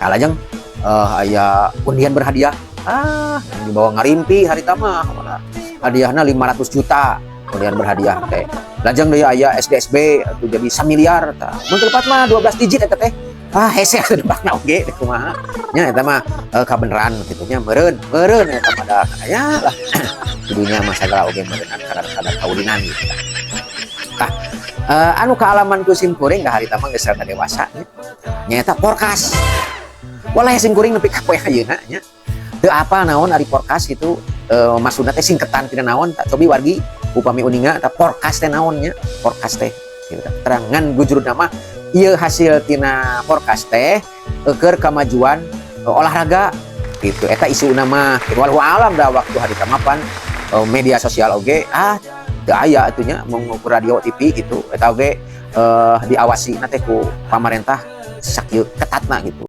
kalajeng aya undian berhadiah yang dibawa ngarimpi hari tama hadiahna 500 juta undian berhadiah teh lajeng deui aya SDSB atuh jadi 1 miliar tah mun tepat mah 12 digit eta teh hese debakna oge kumaha nya eta mah kabeneran kitu nya meureun eta mah da aya lah dunia mah sagala oge meureun kadar kaulinan gitu tah anu kaalaman ku simkuring da hari tama geus rada dewasa nya eta porkas walah simkuring nepi ka poe ayeuna nya teu apa naon ari porkas gitu maksudna teh singketan tina naon tak cobi wargi upami uninga ta porkas teh naon nya porkas teh gitu terangan gujur nama ieu hasil tina porkas teh keur kamajuan olahraga gitu eta isu nama wallahu alam da waktu hari tamapan media sosial oge teu aya atunya mau radio TV gitu eta oge diawasi na teh ku pamarentah sakieu ketatna gitu.